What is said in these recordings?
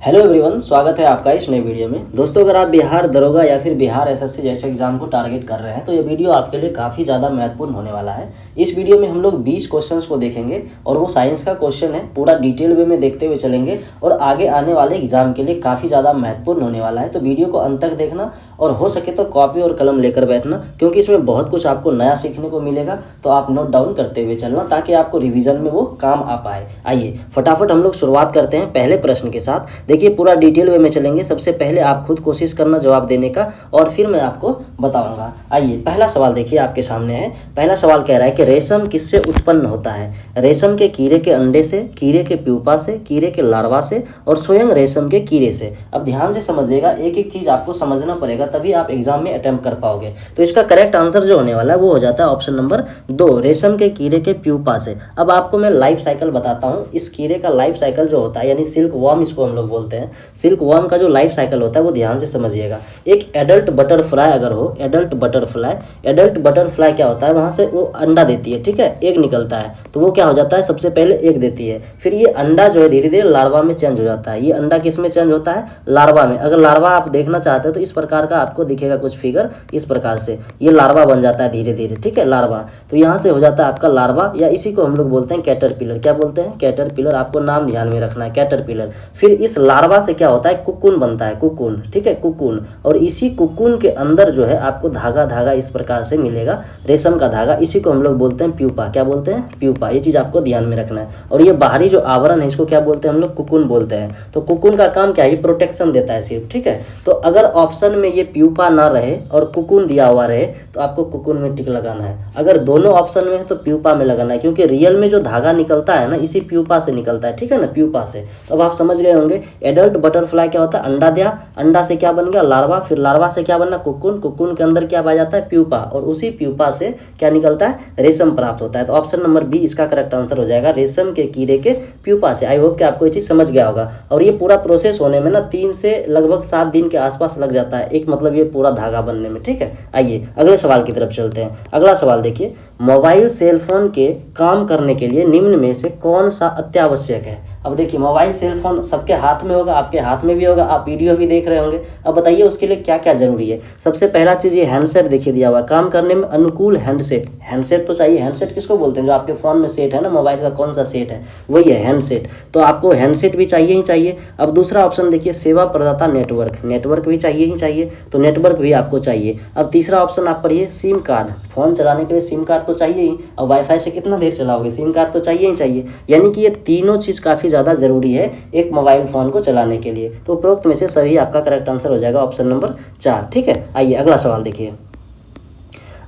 Hello everyone, स्वागत है आपका इस नए वीडियो में। दोस्तों, अगर आप बिहार दरोगा या फिर बिहार एसएससी जैसे एग्जाम को टारगेट कर रहे हैं तो ये वीडियो आपके लिए काफ़ी ज़्यादा महत्वपूर्ण होने वाला है। इस वीडियो में हम लोग 20 क्वेश्चंस को देखेंगे और वो साइंस का क्वेश्चन है। पूरा डिटेल वे में देखते हुए चलेंगे और आगे आने वाले एग्जाम के लिए काफ़ी ज़्यादा महत्वपूर्ण होने वाला है। तो वीडियो को अंत तक देखना और हो सके तो कॉपी और कलम लेकर बैठना, क्योंकि इसमें बहुत कुछ आपको नया सीखने को मिलेगा। तो आप नोट डाउन करते हुए चलना ताकि आपको रिविजन में वो काम आ पाए। आइए फटाफट हम लोग शुरुआत करते हैं पहले प्रश्न के साथ। देखिए, पूरा डिटेल वे में चलेंगे। सबसे पहले आप खुद कोशिश करना जवाब देने का और फिर मैं आपको बताऊंगा। आइए, पहला सवाल देखिए आपके सामने है। पहला सवाल कह रहा है कि रेशम किससे उत्पन्न होता है? रेशम के कीड़े के अंडे से, कीड़े के प्यूपा से, कीड़े के लार्वा से और स्वयं रेशम के कीड़े से। अब ध्यान से समझिएगा, एक एक चीज आपको समझना पड़ेगा, तभी आप एग्जाम में अटेम्प्ट कर पाओगे। तो इसका करेक्ट आंसर जो होने वाला है वो हो जाता है ऑप्शन नंबर 2, रेशम के कीड़े के प्यूपा से। अब आपको मैं लाइफ साइकिल बताता हूँ। इस कीड़े का लाइफ साइकिल जो होता है, यानी सिल्क वर्म इसको हम लोग बोलते हैं, सिल्क वर्म का जो लाइफ साइकिल होता है वो ध्यान से समझिएगा। एक एडल्ट बटरफ्लाई अगर हो, एडल्ट बटरफ्लाई क्या होता है, वहां से वो अंडा देती है, ठीक है, एग निकलता है। तो वो क्या हो जाता है, सबसे पहले एग देती है, फिर ये अंडा जो है धीरे धीरे लार्वा में चेंज हो जाता है। ये अंडा किस में चेंज होता है? लार्वा में। अगर लार्वा आप देखना चाहते हो तो इस प्रकार का आपको दिखेगा कुछ फिगर, इस प्रकार से ये लार्वा बन जाता है धीरे धीरे, ठीक है, लार्वा। तो यहाँ से हो जाता है आपका लार्वा, या इसी को हम लोग बोलते हैं कैटरपिलर। क्या बोलते हैं? कैटरपिलर। आपको नाम ध्यान में रखना है, कैटरपिलर। फिर इस लार्वा से क्या होता है, कुकुन बनता है, कुकुन, ठीक है, कुकुन। और इसी कुकुन के अंदर जो है आपको धागा इस प्रकार से मिलेगा, रेशम का धागा। इसी को हम लोग बोलते हैं प्यूपा। क्या बोलते हैं? प्यूपा। ये चीज आपको ध्यान में रखना है। और ये बाहरी जो आवरण है इसको क्या बोलते हैं हम लोग? कुकुन बोलते हैं। तो कुकुन का काम क्या है? प्रोटेक्शन देता है सिर्फ, ठीक है। तो अगर ऑप्शन में ये प्यूपा ना रहे और कुकुन दिया हुआ रहे तो आपको कुकुन में टिक लगाना है। अगर दोनों ऑप्शन में है तो प्यूपा में लगाना है, क्योंकि रियल में जो धागा निकलता है ना, इसी प्यूपा से निकलता है, ठीक है ना, प्यूपा से। तो अब आप समझ गए होंगे, एडल्ट बटरफ्लाई क्या होता है? अंडा दिया, अंडा से क्या बन गया? लार्वा। फिर लार्वा से क्या बनना? कुकुन। कुकुन के अंदर क्या पाया जाता है? प्यूपा। और उसी प्यूपा से क्या निकलता है? रेशम प्राप्त होता है। तो ऑप्शन नंबर बी इसका करेक्ट आंसर हो जाएगा, रेशम के कीड़े के प्यूपा से। आई होप कि आपको ये चीज समझ गया होगा। और ये पूरा प्रोसेस होने में ना 3 से लगभग 7 दिन के आसपास लग जाता है, एक मतलब ये पूरा धागा बनने में, ठीक है। आइए अगले सवाल की तरफ चलते हैं। अगला सवाल देखिए, मोबाइल सेल फोन के काम करने के लिए निम्न में से कौन सा अत्यावश्यक है? अब देखिए, मोबाइल सेल फोन सबके हाथ में होगा, आपके हाथ में भी होगा, आप वीडियो भी देख रहे होंगे। अब बताइए उसके लिए क्या क्या जरूरी है। सबसे पहला चीज़ ये हैंडसेट देखिए दिया हुआ है, काम करने में अनुकूल हैंडसेट। हैंडसेट तो चाहिए। हैंडसेट किसको बोलते हैं? जो आपके फ़ोन में सेट है ना, मोबाइल का कौन सा सेट है, वही है हैंडसेट। तो आपको हैंडसेट भी चाहिए ही चाहिए। अब दूसरा ऑप्शन देखिए, सेवा प्रदाता नेटवर्क। नेटवर्क भी चाहिए ही चाहिए, तो नेटवर्क भी आपको चाहिए। अब तीसरा ऑप्शन आप पढ़िए, सिम कार्ड। फ़ोन चलाने के लिए सिम कार्ड तो चाहिए ही। अब वाईफाई से कितना देर चलाओगे, सिम कार्ड तो चाहिए ही चाहिए। यानी कि ये तीनों चीज़ काफ़ी ज़्यादा जरूरी है एक मोबाइल फोन को चलाने के लिए। तो उपरोक्त में से सभी आपका करेक्ट आंसर हो जाएगा ऑप्शन नंबर 4, ठीक है। आइए अगला सवाल देखिए।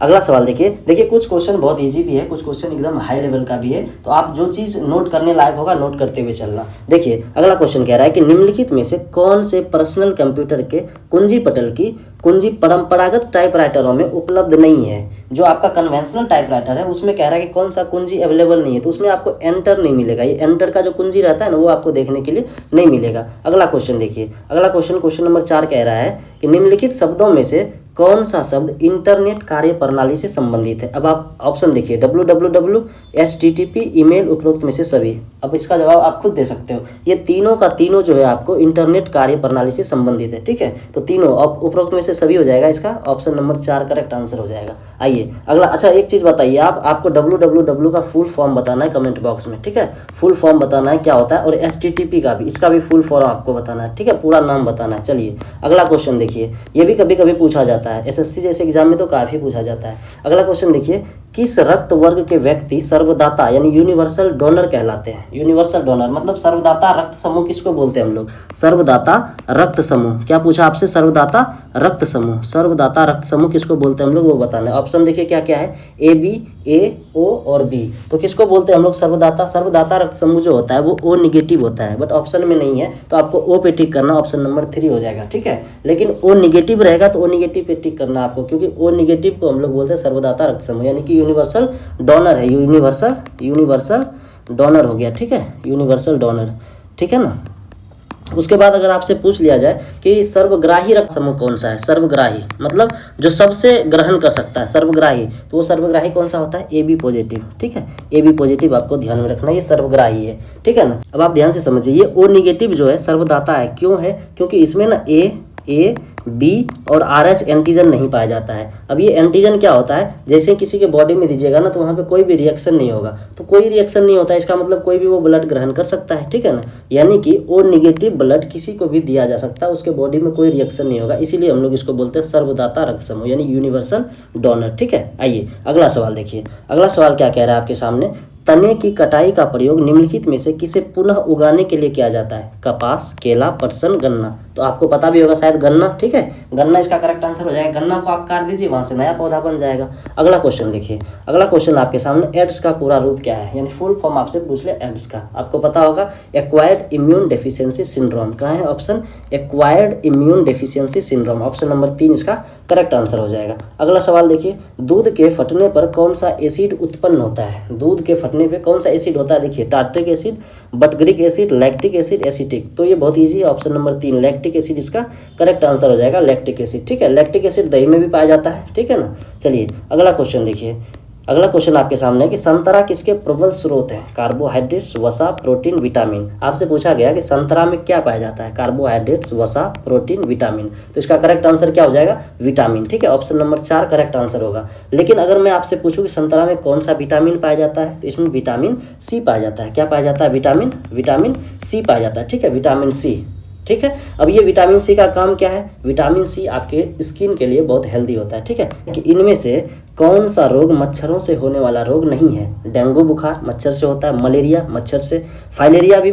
अगला सवाल देखिए कुछ क्वेश्चन बहुत इजी भी है, कुछ क्वेश्चन एकदम हाई लेवल का भी है। तो आप जो चीज़ नोट करने लायक होगा नोट करते हुए चलना। देखिए अगला क्वेश्चन कह रहा है कि निम्नलिखित में से कौन से पर्सनल कंप्यूटर के कुंजी पटल की कुंजी परंपरागत टाइपराइटरों में उपलब्ध नहीं है? जो आपका कन्वेंशनल टाइपराइटर है उसमें कह रहा है कि कौन सा कुंजी अवेलेबल नहीं है, तो उसमें आपको एंटर नहीं मिलेगा। ये एंटर का जो कुंजी रहता है ना, वो आपको देखने के लिए नहीं मिलेगा। अगला क्वेश्चन देखिए, अगला क्वेश्चन नंबर 4 कह रहा है कि निम्नलिखित शब्दों में से कौन सा शब्द इंटरनेट कार्य प्रणाली से संबंधित है? अब आप ऑप्शन देखिए, www, HTTP, ईमेल, उपरोक्त में से सभी। अब इसका जवाब आप खुद दे सकते हो। ये तीनों का तीनों जो है आपको इंटरनेट कार्य प्रणाली से संबंधित है, ठीक है। तो तीनों उपरोक्त में से सभी हो जाएगा, इसका ऑप्शन नंबर 4 करेक्ट आंसर हो जाएगा। आइए अगला। अच्छा एक चीज़ बताइए, आपको www का फुल फॉर्म बताना है कमेंट बॉक्स में, ठीक है। फुल फॉर्म बताना है क्या होता है, और HTTP का भी, इसका भी फुल फॉर्म आपको बताना है, ठीक है, पूरा नाम बताना है। चलिए अगला क्वेश्चन देखिए, ये भी कभी कभी पूछा जाता है, एसएससी जैसे एग्जाम में तो काफी पूछा जाता है। अगला क्वेश्चन देखिए, किस रक्त वर्ग के व्यक्ति सर्वदाता यानी यूनिवर्सल डोनर कहलाते हैं? यूनिवर्सल डोनर मतलब सर्वदाता रक्त समूह किसको बोलते हैं हम लोग? सर्वदाता रक्त समूह। क्या पूछा आपसे? सर्वदाता रक्त समूह। सर्वदाता रक्त समूह किसको बोलते हैं हम लोग, वो बताना है। ऑप्शन देखिए क्या क्या है, ए बी, ए ओ और बी। तो किसको बोलते हैं हम लोग? सर्वदाता रक्त समूह जो होता है वो ओ निगेटिव होता है, बट ऑप्शन में नहीं है तो आपको ओ पे टिक करना, ऑप्शन नंबर 3 हो जाएगा, ठीक है। लेकिन ओ निगेटिव रहेगा तो ओ निगेटिव पे टिक करना आपको, क्योंकि ओ निगेटिव को हम लोग बोलते हैं सर्वदाता रक्त समूह, यानी कि यूनिवर्सल डोनर है। यूनिवर्सल डोनर हो गया, ठीक है, यूनिवर्सल डोनर, ठीक है ना। उसके बाद अगर आपसे पूछ लिया जाए कि सर्वग्राही रक्त समूह कौन सा है, सर्वग्राही मतलब जो सबसे ग्रहण कर सकता है, सर्वग्राही, तो वो सर्वग्राही कौन सा होता है, ए बी पॉजिटिव। ठीक है, ए बी पॉजिटिव आपको ध्यान में रखना, ये सर्वग्राही है। ठीक है ना। अब आप ध्यान से समझिए, ये ओ निगेटिव जो है सर्वदाता है। क्यों है, क्योंकि इसमें ना ए बी और RH एंटीजन नहीं पाया जाता है। अब ये एंटीजन क्या होता है, जैसे किसी के बॉडी में दीजिएगा ना तो वहाँ पे कोई भी रिएक्शन नहीं होगा, तो कोई रिएक्शन नहीं होता है, इसका मतलब कोई भी वो ब्लड ग्रहण कर सकता है। ठीक है ना, यानी कि ओ निगेटिव ब्लड किसी को भी दिया जा सकता है, उसके बॉडी में कोई रिएक्शन नहीं होगा, इसीलिए हम लोग इसको बोलते हैं सर्वदाता रक्त समूह यानी यूनिवर्सल डोनर। ठीक है, आइए अगला सवाल देखिए। अगला सवाल क्या कह रहा है आपके सामने, तने की कटाई का प्रयोग निम्नलिखित में से किसे पुनः उगाने के लिए किया जाता है, कपास, केला, पटसन, गन्ना। तो आपको पता भी होगा शायद गन्ना। ठीक है, गन्ना इसका करेक्ट आंसर हो जाएगा। गन्ना को आप काट दीजिए, वहां से नया पौधा बन जाएगा। अगला क्वेश्चन देखिए। अगला क्वेश्चन आपके सामने, एड्स का पूरा रूप क्या है, यानी फुल फॉर्म आपसे पूछ ले एड्स का। आपको पता होगा एक्वायर्ड इम्यून डेफिशिएंसी सिंड्रोम। कहाँ है option, acquired immune deficiency syndrome, option number 3 इसका करेक्ट आंसर हो जाएगा। अगला सवाल देखिए, दूध के फटने पर कौन सा एसिड उत्पन्न होता है, दूध के फटने पे कौन सा एसिड होता है, देखिए tartaric acid, butyric acid, lactic acid, acetic. तो ये बहुत ईजी है, ऑप्शन नंबर 3 लैक्टिक एसिड इसका करेक्ट आंसर हो जाएगा, लैक्टिक एसिड। ठीक है, लैक्टिक एसिड दही में भी पाया जाता है। ठीक है ना। चलिए अगला क्वेश्चन देखिए। अगला क्वेश्चन आपके सामने है कि संतरा किसके प्रबल स्रोत हैं, कार्बोहाइड्रेट्स, वसा, प्रोटीन, विटामिन। आपसे पूछा गया कि संतरा में क्या पाया जाता है, कार्बोहाइड्रेट्स, वसा, प्रोटीन, विटामिन। तो इसका करेक्ट आंसर क्या हो जाएगा, विटामिन। ठीक है, ऑप्शन नंबर 4 करेक्ट आंसर होगा। लेकिन अगर मैं आपसे पूछूं कि संतरा में कौन सा विटामिन पाया जाता है, तो इसमें विटामिन सी पाया जाता है। क्या पाया जाता है, विटामिन सी पाया जाता है। ठीक है, विटामिन सी। ठीक है, अब ये विटामिन सी का काम क्या है, विटामिन सी आपके स्किन के लिए बहुत हेल्दी होता है। ठीक है, कि इनमें से कौन सा रोग मच्छरों से होने वाला रोग नहीं है, डेंगू बुखार मच्छर से होता है, मलेरिया मच्छर से, फाइलेरिया भी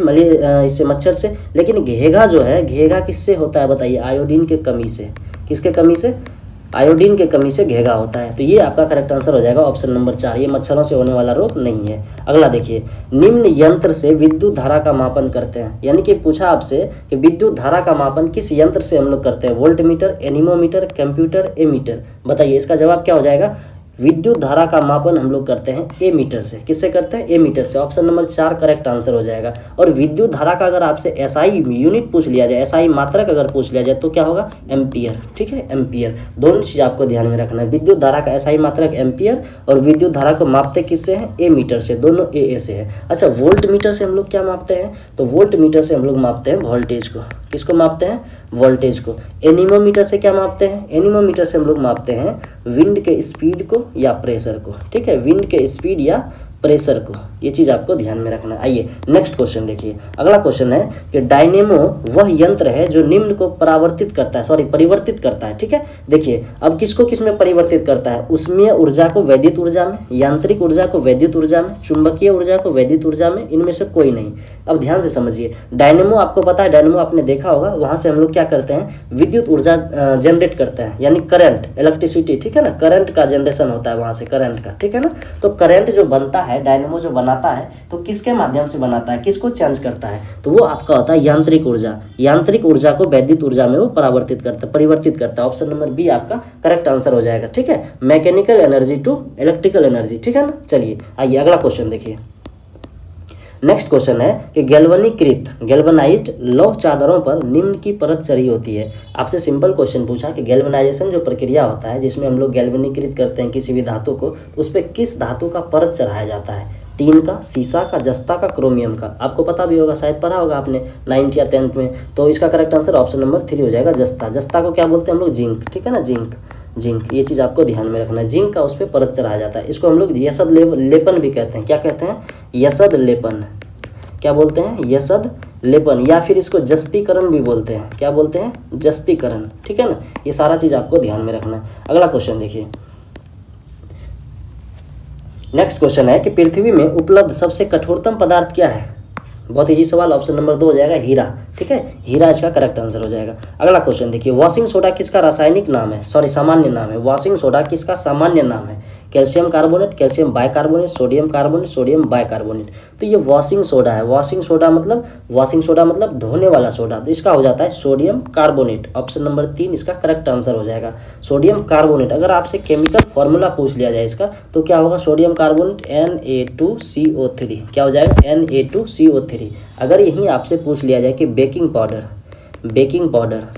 इससे मच्छर से, लेकिन घेघा जो है, घेघा किससे होता है बताइए, आयोडीन के कमी से। किसके कमी से, आयोडीन के कमी से घेघा होता है। तो ये आपका करेक्ट आंसर हो जाएगा, ऑप्शन नंबर 4, ये मच्छरों से होने वाला रोग नहीं है। अगला देखिए, निम्न यंत्र से विद्युत धारा का मापन करते हैं, यानी कि पूछा आपसे कि विद्युत धारा का मापन किस यंत्र से हम लोग करते हैं, वोल्टमीटर, एनीमोमीटर, कंप्यूटर, एमीटर। बताइए इसका जवाब क्या हो जाएगा, विद्युत धारा का मापन हम लोग करते हैं ए मीटर से। किससे करते हैं, ए मीटर से, ऑप्शन नंबर 4 करेक्ट आंसर हो जाएगा। और विद्युत धारा का अगर आपसे एसआई यूनिट पूछ लिया जाए, एसआई मात्रक अगर पूछ लिया जाए तो क्या होगा, एम्पियर। ठीक है, एम्पियर। दोनों चीज आपको ध्यान में रखना है, विद्युत धारा का एसआई मात्रक एम्पियर और विद्युत धारा को मापते किससे हैं, ए मीटर से, दोनों ए से है। अच्छा, वोल्ट मीटर से हम लोग क्या मापते हैं, तो वोल्ट मीटर से हम लोग मापते हैं वोल्टेज को। किसको मापते हैं, वोल्टेज को। एनीमोमीटर से क्या मापते हैं, एनीमोमीटर से हम लोग मापते हैं विंड के स्पीड को या प्रेशर को। ठीक है, विंड के स्पीड या प्रेशर को, ये चीज आपको ध्यान में रखना है। आइए नेक्स्ट क्वेश्चन देखिए। अगला क्वेश्चन है कि डायनेमो वह यंत्र है जो निम्न को परिवर्तित करता है। ठीक है, देखिए अब किसको किस में परिवर्तित करता है, उष्मीय ऊर्जा को वैद्युत ऊर्जा में, यांत्रिक ऊर्जा को वैद्युत ऊर्जा में, चुंबकीय ऊर्जा को वैद्युत ऊर्जा में, इनमें से कोई नहीं। अब ध्यान से समझिए, डायनेमो आपको पता है, डायनेमो आपने देखा होगा, वहां से हम लोग क्या करते हैं, विद्युत ऊर्जा जनरेट करते हैं, यानी करंट, इलेक्ट्रिसिटी। ठीक है ना, करंट का जनरेशन होता है वहां से, करंट का। ठीक है ना, तो करंट जो बनता है, डायनेमो जो बनाता है, तो किसके माध्यम से बनाता है, किसको चेंज करता है, तो वो आपका होता है यांत्रिक ऊर्जा। यांत्रिक ऊर्जा को वैद्युत ऊर्जा में वो परिवर्तित करता है। ऑप्शन नंबर बी आपका करेक्ट आंसर हो जाएगा। ठीक है, mechanical energy to electrical energy. ठीक है ना। चलिए आइए अगला क्वेश्चन देखिए। नेक्स्ट क्वेश्चन है कि गैल्वनाइज्ड लौह चादरों पर निम्न की परत चढ़ी होती है। आपसे सिंपल क्वेश्चन पूछा कि गैल्वनाइजेशन जो प्रक्रिया होता है जिसमें हम लोग गैल्वनीकृत करते हैं किसी भी धातु को, तो उस पर किस धातु का परत चढ़ाया जाता है, टीन का, सीसा का, जस्ता का, क्रोमियम का। आपको पता भी होगा, शायद पढ़ा होगा आपने 9th या 10th में। तो इसका करेक्ट आंसर ऑप्शन नंबर 3 हो जाएगा, जस्ता। जस्ता को क्या बोलते हैं हम लोग, जिंक। ठीक है ना, जिंक, ये चीज़ आपको ध्यान में रखना है। जिंक का उस पर परत चढ़ाया जाता है। इसको हम लोग यसद लेपन भी कहते हैं। क्या कहते हैं, यसद लेपन। क्या बोलते हैं, यसद लेपन, या फिर इसको जस्तीकरण भी बोलते हैं। क्या बोलते हैं, जस्तीकरण। ठीक है ना, ये सारा चीज़ आपको ध्यान में रखना है। अगला क्वेश्चन देखिए। नेक्स्ट क्वेश्चन है कि पृथ्वी में उपलब्ध सबसे कठोरतम पदार्थ क्या है। बहुत इजी सवाल, ऑप्शन नंबर 2 हो जाएगा, हीरा। ठीक है, हीरा इसका करेक्ट आंसर हो जाएगा। अगला क्वेश्चन देखिए, वॉशिंग सोडा किसका रासायनिक नाम है, सामान्य नाम है। वॉशिंग सोडा किसका सामान्य नाम है। Calcium carbonate, calcium bicarbonate, sodium carbonate, sodium bicarbonate. तो ये वॉशिंग सोडा है। वॉशिंग सोडा मतलब धोने वाला सोडा, तो इसका हो जाता है सोडियम कार्बोनेट। ऑप्शन नंबर 3 इसका करेक्ट आंसर हो जाएगा, सोडियम कार्बोनेट। अगर आपसे केमिकल फॉर्मूला पूछ लिया जाए इसका तो क्या होगा, सोडियम कार्बोनेट Na2CO3, क्या हो जाएगा, Na2CO3। अगर यहीं आपसे पूछ लिया जाए कि बेकिंग पाउडर,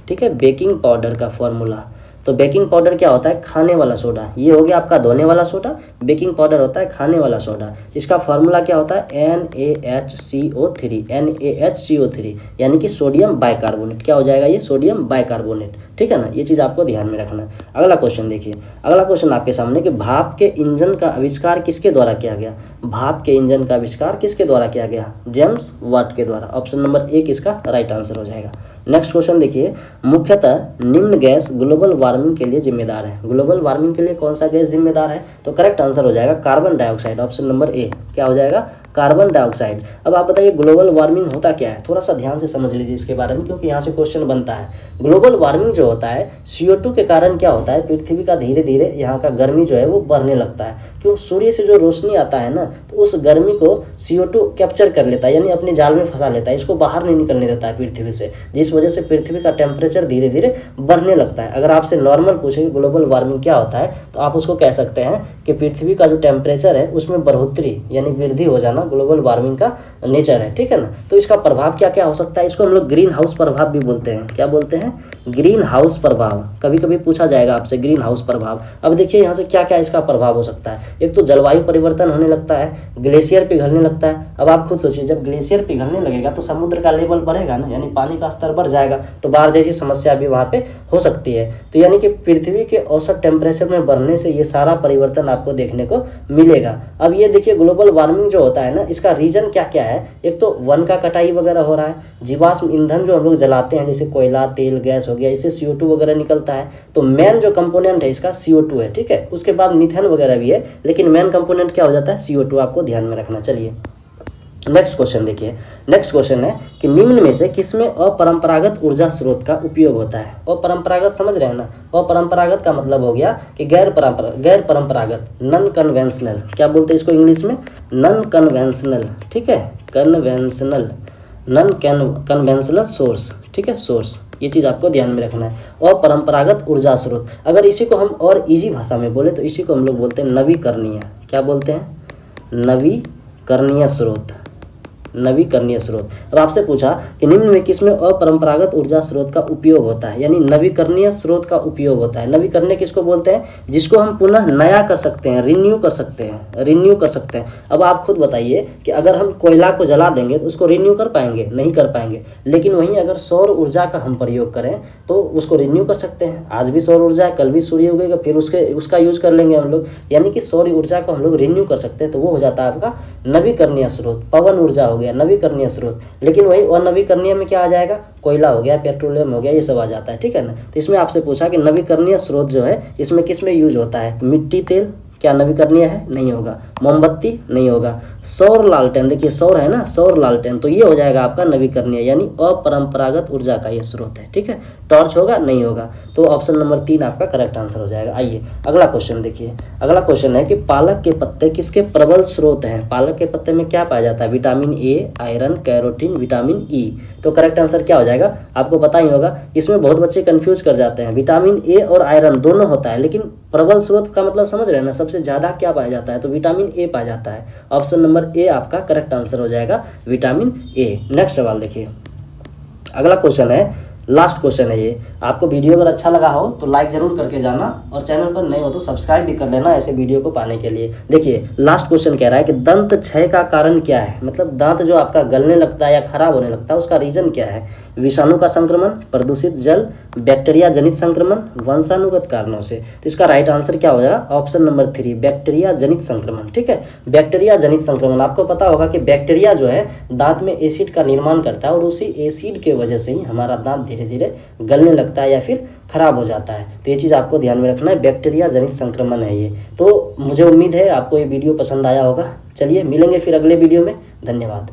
ठीक है, बेकिंग पाउडर का फॉर्मूला, तो बेकिंग पाउडर क्या होता है, खाने वाला सोडा। ये हो गया आपका धोने वाला सोडा, बेकिंग पाउडर होता है खाने वाला सोडा। इसका फॉर्मूला क्या होता है, NaHCO3, यानी कि सोडियम बाइकार्बोनेट। क्या हो जाएगा ये, सोडियम बाइकार्बोनेट, ठीक है ना। ये चीज़ आपको ध्यान में रखना है। अगला क्वेश्चन देखिए, अगला क्वेश्चन आपके सामने कि भाप के इंजन का आविष्कार किसके द्वारा किया गया। भाप के इंजन का आविष्कार किसके द्वारा किया गया, जेम्स वाट के द्वारा। ऑप्शन नंबर 1 इसका राइट आंसर हो जाएगा। नेक्स्ट क्वेश्चन देखिए, मुख्यतः निम्न गैस ग्लोबल वार्मिंग के लिए जिम्मेदार है। ग्लोबल वार्मिंग के लिए कौन सा गैस जिम्मेदार है, तो करेक्ट आंसर हो जाएगा carbon dioxide. Option number A क्या हो जाएगा, कार्बन डाइऑक्साइड। अब आप बताइए ग्लोबल वार्मिंग होता क्या है, थोड़ा सा ध्यान से समझ लीजिए इसके बारे में, क्योंकि यहाँ से क्वेश्चन बनता है। ग्लोबल वार्मिंग जो होता है CO2 के कारण क्या होता है, पृथ्वी का धीरे धीरे यहाँ का गर्मी जो है वो बढ़ने लगता है। क्यों, सूर्य से जो रोशनी आता है ना, तो उस गर्मी को CO2 कैप्चर कर लेता है, यानी अपने जाल में फंसा लेता है, इसको बाहर नहीं निकलने देता है पृथ्वी से, जिस वजह से पृथ्वी का टेम्परेचर धीरे धीरे बढ़ने लगता है। अगर आपसे नॉर्मल पूछेंगे ग्लोबल वार्मिंग क्या होता है, तो आप उसको कह सकते हैं कि पृथ्वी का जो टेम्परेचर है उसमें बढ़ोतरी यानी वृद्धि हो जाना ग्लोबल वार्मिंग का नेचर है, ठीक है ना। तो इसका प्रभाव क्या क्या हो सकता है, इसको हम लोग ग्रीन हाउस प्रभाव भी बोलते हैं। क्या बोलते हैं, ग्रीन हाउस प्रभाव। कभी कभी पूछा जाएगा आपसे ग्रीन हाउस प्रभाव। अब देखिए यहाँ से क्या क्या इसका प्रभाव हो सकता है। एक तो जलवायु परिवर्तन होने लगता है, ग्लेशियर पिघलने लगता है। अब आप खुद सोचिए, जब ग्लेशियर पिघलने लगेगा तो समुद्र का लेवल बढ़ेगा ना, यानी पानी का स्तर बढ़ जाएगा, तो बाढ़ जैसी समस्या भी वहाँ पे हो सकती है। तो यानी कि पृथ्वी के औसत टेम्परेचर में बढ़ने से ये सारा परिवर्तन आपको देखने को मिलेगा। अब ये देखिए ग्लोबल वार्मिंग जो होता है ना, इसका रीजन क्या क्या है। एक तो वन का कटाई वगैरह हो रहा है, जीवाश्म ईंधन जो हम लोग जलाते हैं जैसे कोयला, तेल, गैस हो गया, इससे CO2 वगैरह निकलता है। तो मेन जो कंपोनेंट है इसका CO2 है, ठीक है। उसके बाद मीथेन वगैरह भी है, लेकिन मेन कंपोनेंट क्या हो जाता है, CO2, आपको ध्यान में रखना। चलिए नेक्स्ट क्वेश्चन देखिए, नेक्स्ट क्वेश्चन है कि निम्न में से किसमें अपरंपरागत ऊर्जा स्रोत का उपयोग होता है। अपरंपरागत समझ रहे हैं ना, अपरंपरागत का मतलब हो गया कि गैर परंपरागत, नॉन कन्वेंशनल। क्या बोलते हैं इसको इंग्लिश में, नॉन कन्वेंशनल, ठीक है, कन्वेंशनल, नॉन कन्वेंशनल सोर्स, ठीक है, सोर्स। ये चीज़ आपको ध्यान में रखना है। अपरंपरागत ऊर्जा स्रोत, अगर इसी को हम और इजी भाषा में बोले तो इसी को हम लोग बोलते हैं नवीकरणीय। क्या बोलते हैं, नवीकरणीय स्रोत, नवीकरणीय स्रोत। अब आपसे पूछा कि निम्न में किसमें अपरंपरागत ऊर्जा स्रोत का उपयोग होता है, यानी नवीकरणीय स्रोत का उपयोग होता है। नवीकरणीय किसको बोलते हैं, जिसको हम पुनः नया कर सकते हैं, रिन्यू कर सकते हैं, रिन्यू कर सकते हैं। अब आप खुद बताइए कि अगर हम कोयला को जला देंगे तो उसको रिन्यू कर पाएंगे, नहीं कर पाएंगे। लेकिन वहीं अगर सौर ऊर्जा का हम प्रयोग करें तो उसको रिन्यू कर सकते हैं। आज भी सौर ऊर्जा है, कल भी सूर्य उगेगा, फिर उसका यूज कर लेंगे हम लोग, यानी कि सौर ऊर्जा को हम लोग रिन्यू कर सकते हैं। तो वो हो जाता है आपका नवीकरणीय स्रोत। पवन ऊर्जा हो गया नवीकरणीय स्रोत। लेकिन वही अनवीकरणीय में क्या आ जाएगा, कोयला हो गया, पेट्रोलियम हो गया, ये सब आ जाता है, ठीक है ना। तो इसमें आपसे पूछा कि नवीकरणीय स्रोत जो है इसमें किसमें यूज होता है, तो मिट्टी तेल क्या नवीकरणीय है, नहीं होगा। मोमबत्ती नहीं होगा। सौर लालटेन, देखिए सौर है ना, सौर लालटेन, तो ये हो जाएगा आपका नवीकरणीय, यानी अपरंपरागत ऊर्जा का ये स्रोत है, ठीक है। टॉर्च होगा, नहीं होगा। तो ऑप्शन नंबर 3 आपका करेक्ट आंसर हो जाएगा। आइए अगला क्वेश्चन देखिए, अगला क्वेश्चन है कि पालक के पत्ते किसके प्रबल स्रोत हैं। पालक के पत्ते में क्या पाया जाता है, vitamin A, iron, carotene, vitamin E. तो करेक्ट आंसर क्या हो जाएगा, आपको पता ही होगा। इसमें बहुत बच्चे कंफ्यूज कर जाते हैं, विटामिन ए और आयरन दोनों होता है, लेकिन प्रबल स्रोत का मतलब समझ रहे हैं ना, सबसे ज्यादा क्या पाया जाता है, तो विटामिन ए पाया जाता है। ऑप्शन नंबर ए आपका करेक्ट आंसर हो जाएगा, विटामिन ए। नेक्स्ट सवाल देखिए, अगला क्वेश्चन है, लास्ट क्वेश्चन है ये। आपको वीडियो अगर अच्छा लगा हो तो लाइक जरूर करके जाना, और चैनल पर नए हो तो सब्सक्राइब भी कर लेना ऐसे वीडियो को पाने के लिए। देखिए लास्ट क्वेश्चन कह रहा है कि दंत क्षय का कारण क्या है, मतलब दांत जो आपका गलने लगता है या खराब होने लगता है उसका रीजन क्या है। विषाणु का संक्रमण, प्रदूषित जल, बैक्टीरिया जनित संक्रमण, वंशानुगत कारणों से। तो इसका राइट आंसर क्या हो जाएगा, ऑप्शन नंबर 3 बैक्टीरिया जनित संक्रमण, ठीक है। बैक्टीरिया जनित संक्रमण, आपको पता होगा कि बैक्टीरिया जो है दांत में एसिड का निर्माण करता है, और उसी एसिड के वजह से ही हमारा दांत धीरे धीरे गलने लगता है या फिर खराब हो जाता है। तो ये चीज़ आपको ध्यान में रखना है, बैक्टीरिया जनित संक्रमण है ये। तो मुझे उम्मीद है आपको ये वीडियो पसंद आया होगा। चलिए मिलेंगे फिर अगले वीडियो में, धन्यवाद।